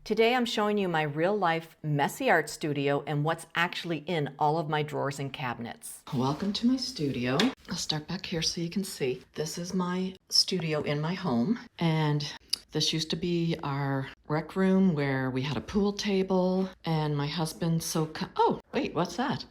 Today I'm showing you my real-life messy art studio and what's actually in all of my drawers and cabinets. Welcome to my studio. I'll start back here so you can see. This is my studio in my home, and this used to be our rec room where we had a pool table, and my husband oh, wait, what's that?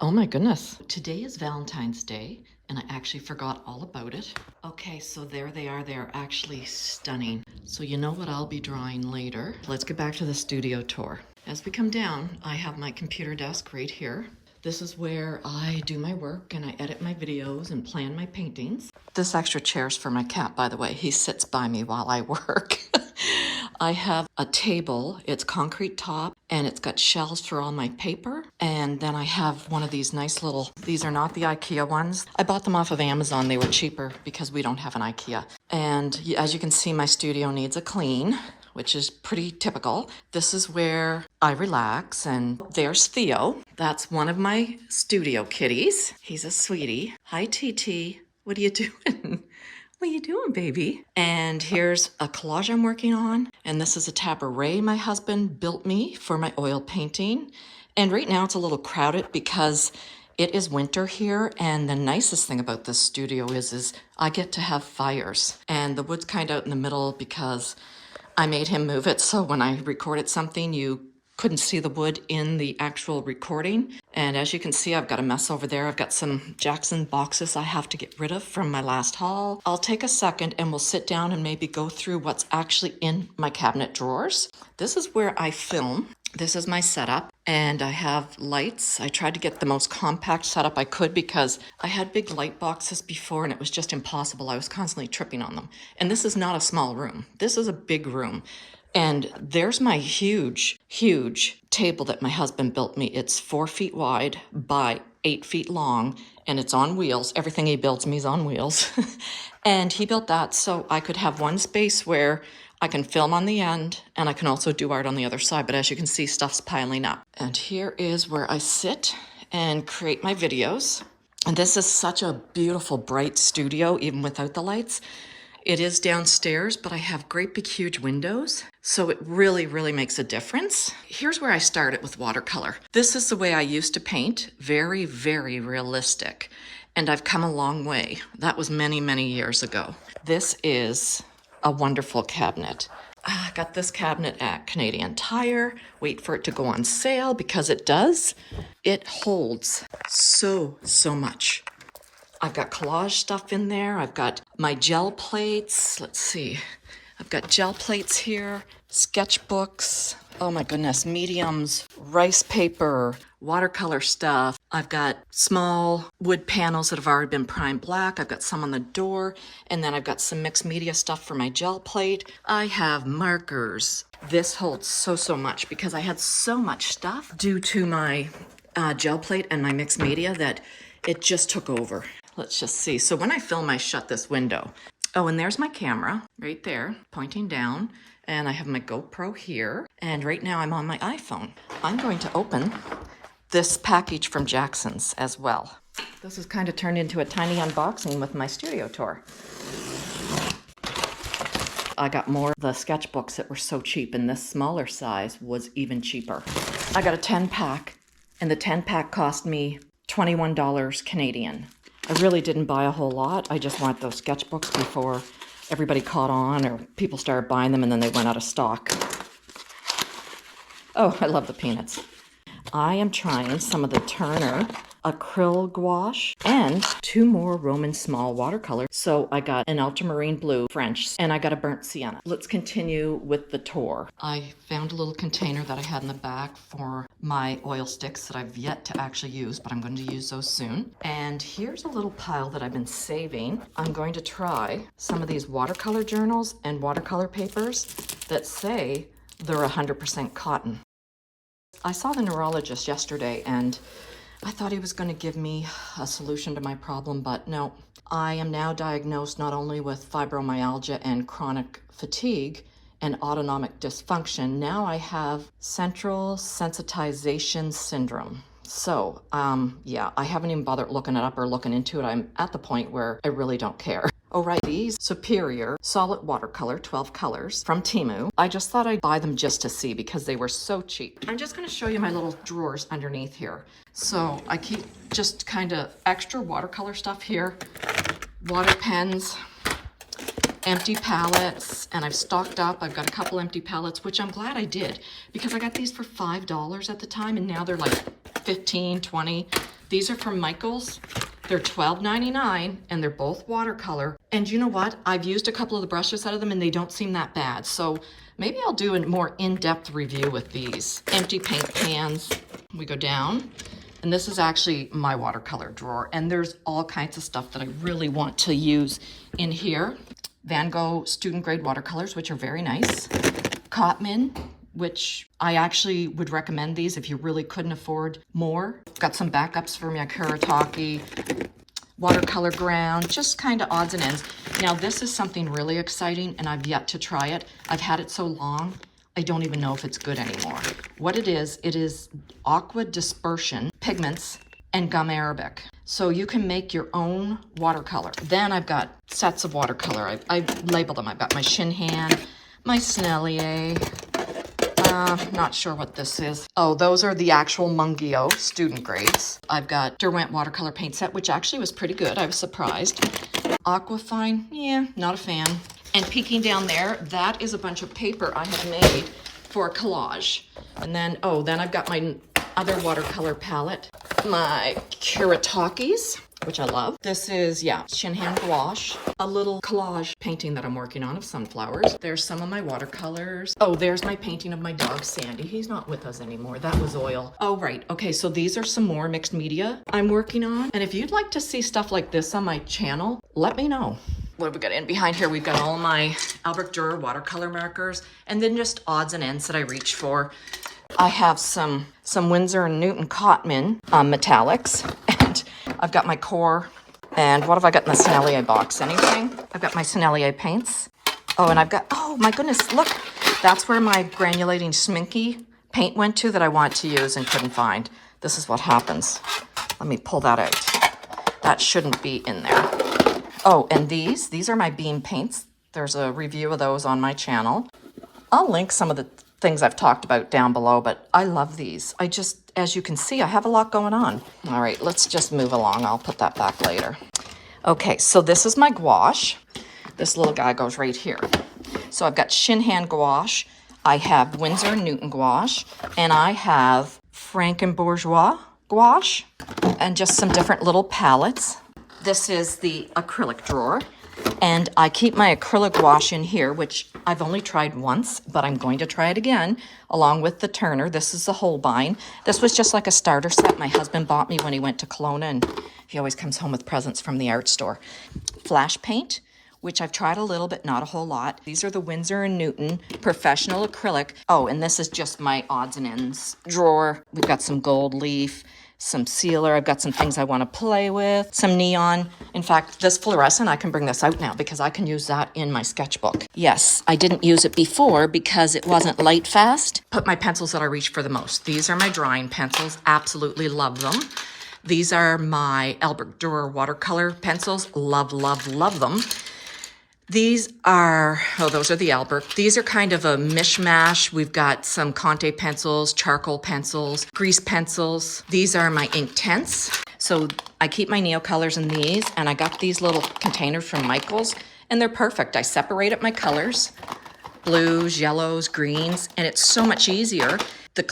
Oh my goodness. Today is Valentine's Day, and I actually forgot all about it. Okay, so there they are. They're actually stunning. So you know what I'll be drawing later. Let's get back to the studio tour. As we come down, I have my computer desk right here. This is where I do my work and I edit my videos and plan my paintings. This extra chair's for my cat, by the way. He sits by me while I work. I have a table, it's concrete top, and it's got shelves for all my paper. And then I have one of these nice little, these are not the IKEA ones. I bought them off of Amazon. They were cheaper because we don't have an IKEA. And as you can see, my studio needs a clean, which is pretty typical. This is where I relax, and there's Theo. That's one of my studio kitties. He's a sweetie. Hi, TT. What are you doing? What are you doing, baby? And here's a collage I'm working on. And this is a tabouret my husband built me for my oil painting. And right now it's a little crowded because it is winter here. And the nicest thing about this studio is I get to have fires. And the wood's kind of out in the middle because I made him move it. So when I recorded something, you couldn't see the wood in the actual recording. And as you can see, I've got a mess over there. I've got some Jackson boxes I have to get rid of from my last haul. I'll take a second and we'll sit down and maybe go through what's actually in my cabinet drawers. This is where I film. This is my setup, and I have lights. I tried to get the most compact setup I could because I had big light boxes before and it was just impossible. I was constantly tripping on them. And this is not a small room. This is a big room. And there's my huge, huge table that my husband built me. It's 4 feet wide by 8 feet long, and it's on wheels. Everything he builds me is on wheels. And he built that so I could have one space where I can film on the end, and I can also do art on the other side. But as you can see, stuff's piling up. And here is where I sit and create my videos. And this is such a beautiful, bright studio, even without the lights. It is downstairs, but I have great big huge windows, so it really, really makes a difference. Here's where I started with watercolor. This is the way I used to paint, very, very realistic, and I've come a long way. That was many, many years ago. This is a wonderful cabinet. I got this cabinet at Canadian Tire. Wait for it to go on sale because it does. It holds so much. I've got collage stuff in there. I've got my gel plates. Let's see. I've got gel plates here, sketchbooks. Oh my goodness, mediums, rice paper, watercolor stuff. I've got small wood panels that have already been primed black. I've got some on the door. And then I've got some mixed media stuff for my gel plate. I have markers. This holds so much because I had so much stuff due to my gel plate and my mixed media that it just took over. Let's just see. So when I film, I shut this window. Oh, and there's my camera right there, pointing down. And I have my GoPro here. And right now I'm on my iPhone. I'm going to open this package from Jackson's as well. This has kind of turned into a tiny unboxing with my studio tour. I got more of the sketchbooks that were so cheap, and this smaller size was even cheaper. I got a 10-pack, and the 10-pack cost me $21 Canadian. I really didn't buy a whole lot. I just wanted those sketchbooks before everybody caught on or people started buying them and then they went out of stock. Oh, I love the peanuts. I am trying some of the Turner acrylic gouache and 2 more Roman small watercolors. So I got an ultramarine blue French and I got a burnt sienna. Let's continue with the tour. I found a little container that I had in the back for my oil sticks that I've yet to actually use, but I'm going to use those soon. And here's a little pile that I've been saving. I'm going to try some of these watercolor journals and watercolor papers that say they're 100% cotton. I saw the neurologist yesterday and I thought he was going to give me a solution to my problem, but no. I am now diagnosed not only with fibromyalgia and chronic fatigue and autonomic dysfunction, now I have central sensitization syndrome. So, yeah, I haven't even bothered looking it up or looking into it. I'm at the point where I really don't care. Oh, right, these Superior Solid Watercolor 12 colors from Temu. I just thought I'd buy them just to see because they were so cheap. I'm just gonna show you my little drawers underneath here. So I keep just kind of extra watercolor stuff here, water pens, empty palettes, and I've stocked up. I've got a couple empty palettes, which I'm glad I did because I got these for $5 at the time and now they're like 15, 20. These are from Michaels. They're $12.99 and they're both watercolor. And you know what? I've used a couple of the brushes out of them and they don't seem that bad. So maybe I'll do a more in-depth review with these. Empty paint pans. We go down. And this is actually my watercolor drawer. And there's all kinds of stuff that I really want to use in here. Van Gogh student grade watercolors, which are very nice. Cotman, which I actually would recommend these if you really couldn't afford more. Got some backups for my Kuretake, watercolor ground, just kind of odds and ends. Now this is something really exciting and I've yet to try it. I've had it so long, I don't even know if it's good anymore. What it is aqua dispersion pigments and gum arabic. So you can make your own watercolor. Then I've got sets of watercolor. I've labeled them. I've got my Shinhan, my Snellier, not sure what this is. Oh, those are the actual Mungio student grades. I've got Derwent watercolor paint set, which actually was pretty good. I was surprised. Aquafine, yeah, not a fan. And peeking down there, that is a bunch of paper I have made for a collage. And then, then I've got my other watercolor palette, my Kuritakes, which I love. This is, Shinhan Gouache, a little collage painting that I'm working on of sunflowers. There's some of my watercolors. Oh, there's my painting of my dog, Sandy. He's not with us anymore. That was oil. Oh, right. Okay, so these are some more mixed media I'm working on. And if you'd like to see stuff like this on my channel, let me know. What have we got in behind here? We've got all my Albrecht Dürer watercolor markers and then just odds and ends that I reach for. I have some Winsor & Newton Cotman metallics, and I've got my core. And what have I got in the Sennelier box? Anything? I've got my Sennelier paints. Oh, and I've got, oh my goodness, look. That's where my granulating sminky paint went to that I want to use and couldn't find. This is what happens. Let me pull that out. That shouldn't be in there. Oh, and these are my beam paints. There's a review of those on my channel. I'll link some of the things I've talked about down below, but I love these. As you can see, I have a lot going on. All right, let's just move along. I'll put that back later. Okay, so this is my gouache. This little guy goes right here. So I've got Shinhan gouache, I have Winsor & Newton gouache, and I have Frankenbourgeois gouache, and just some different little palettes. This is the acrylic drawer. And I keep my acrylic gouache in here, which I've only tried once, but I'm going to try it again, along with the Turner. This is the Holbein. This was just like a starter set my husband bought me when he went to Kelowna, and he always comes home with presents from the art store. Flash paint, which I've tried a little, but not a whole lot. These are the Winsor & Newton Professional Acrylic. Oh, and this is just my odds and ends drawer. We've got some gold leaf, some sealer. I've got some things I want to play with, some neon. In fact, this fluorescent, I can bring this out now because I can use that in my sketchbook. Yes, I didn't use it before because it wasn't light fast. Put my pencils that I reach for the most. These are my drawing pencils. Absolutely love them. These are my Albrecht Dürer watercolor pencils. Love, love, love them. These are, those are the Albrecht. These are kind of a mishmash. We've got some Conte pencils, charcoal pencils, grease pencils. These are my Inktense. So I keep my Neocolors in these, and I got these little containers from Michaels, and they're perfect. I separated my colors, blues, yellows, greens, and it's so much easier. The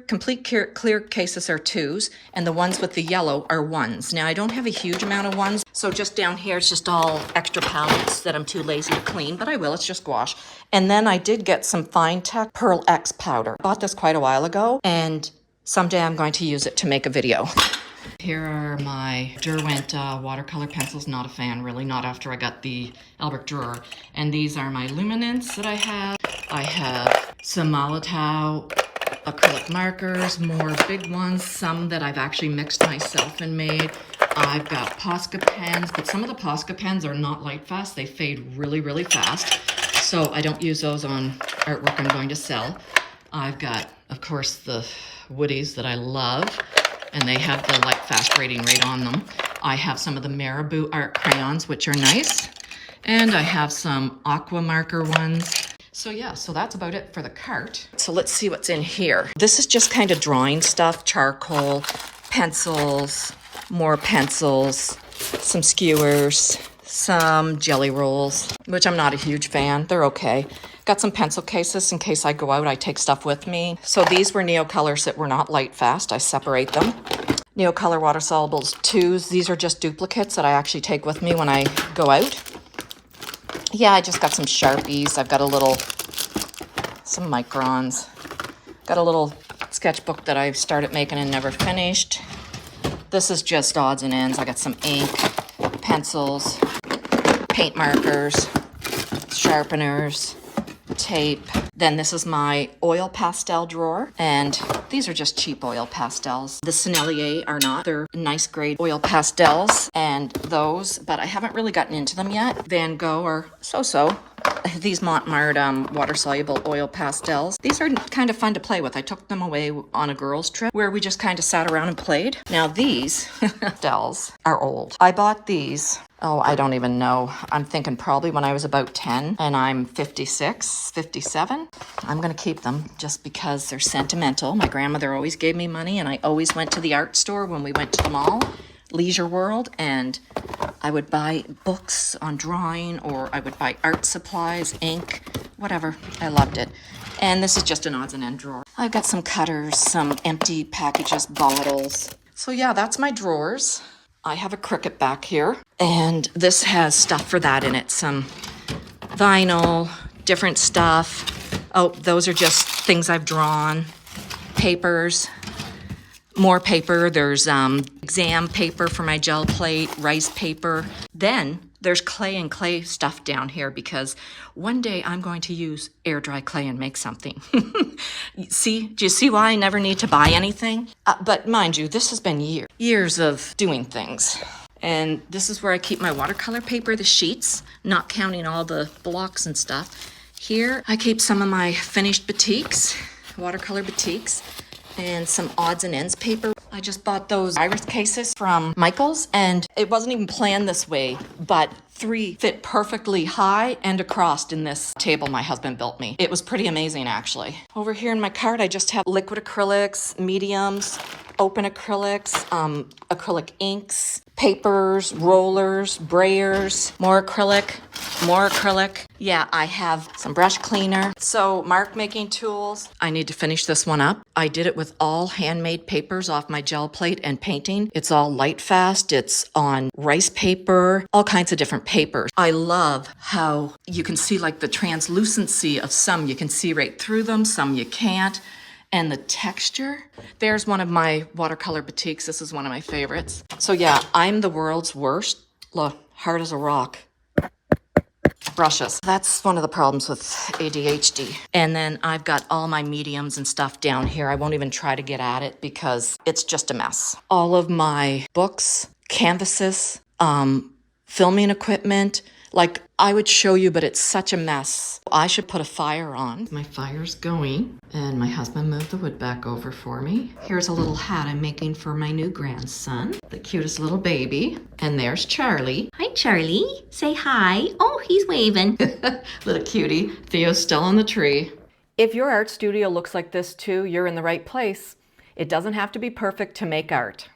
complete clear cases are 2s, and the ones with the yellow are 1s. Now, I don't have a huge amount of 1s, so just down here, it's just all extra palettes that I'm too lazy to clean, but I will. It's just gouache. And then I did get some Fine Tech Pearl X powder. Bought this quite a while ago, and someday I'm going to use it to make a video. Here are my Derwent watercolor pencils. Not a fan, really, not after I got the Albrecht Dürer. And these are my Luminance that I have. I have some Molotow acrylic markers, more big ones, some that I've actually mixed myself and made. I've got Posca pens, but some of the Posca pens are not light fast. They fade really, really fast. So I don't use those on artwork I'm going to sell. I've got, of course, the Woodies that I love, and they have the light fast rating right on them. I have some of the Marabou art crayons, which are nice. And I have some aqua marker ones. So yeah, so that's about it for the cart. So let's see what's in here. This is just kind of drawing stuff, charcoal, pencils, more pencils, some skewers, some jelly rolls, which I'm not a huge fan. They're okay. Got some pencil cases in case I go out, I take stuff with me. So these were Neocolors that were not light fast. I separate them. Neocolor Water Solubles 2s. These are just duplicates that I actually take with me when I go out. Yeah, I just got some Sharpies. I've got some microns. Got a little sketchbook that I started making and never finished. This is just odds and ends. I got some ink, pencils, paint markers, sharpeners, tape. Then this is my oil pastel drawer, and these are just cheap oil pastels. The Sennelier are not. They're nice grade oil pastels, and those, but I haven't really gotten into them yet. Van Gogh are so-so. These Montmartre water-soluble oil pastels. These are kind of fun to play with. I took them away on a girls' trip where we just kind of sat around and played. Now these pastels are old. I bought these, oh, I don't even know. I'm thinking probably when I was about 10 and I'm 56, 57. I'm gonna keep them just because they're sentimental. My grandmother always gave me money and I always went to the art store when we went to the mall, Leisure World, and I would buy books on drawing, or I would buy art supplies, ink, whatever. I loved it. And this is just an odds and end drawer. I've got some cutters, some empty packages, bottles. So yeah, that's my drawers. I have a Cricut back here, and this has stuff for that in it. Some vinyl, different stuff. Oh, those are just things I've drawn. Papers. More paper. There's exam paper for my gel plate, rice paper. Then there's clay and clay stuff down here because one day I'm going to use air dry clay and make something. See, do you see why I never need to buy anything? But mind you, this has been years of doing things. And this is where I keep my watercolor paper, the sheets, not counting all the blocks and stuff. Here I keep some of my finished batiks, watercolor batiks, and some odds and ends paper. I just bought those iris cases from Michael's, and it wasn't even planned this way, but 3 fit perfectly high and across in this table my husband built me. It was pretty amazing, actually. Over here in my cart, I just have liquid acrylics, mediums, open acrylics, acrylic inks, papers, rollers, brayers, more acrylic. Yeah, I have some brush cleaner. So mark making tools. I need to finish this one up. I did it with all handmade papers off my gel plate and painting. It's all light fast. It's on rice paper, all kinds of different papers. I love how you can see like the translucency of some. You can see right through them, some you can't. And the texture. There's one of my watercolor batiks. This is one of my favorites. So yeah, I'm the world's worst. Look, hard as a rock. Brushes. That's one of the problems with ADHD. And then I've got all my mediums and stuff down here. I won't even try to get at it because it's just a mess. All of my books, canvases, filming equipment, like I would show you, but it's such a mess. I should put a fire on. My fire's going, and my husband moved the wood back over for me. Here's a little hat I'm making for my new grandson, the cutest little baby. And there's Charlie. Hi, Charlie. Say hi. Oh, he's waving. Little cutie. Theo's still on the tree. If your art studio looks like this too, you're in the right place. It doesn't have to be perfect to make art.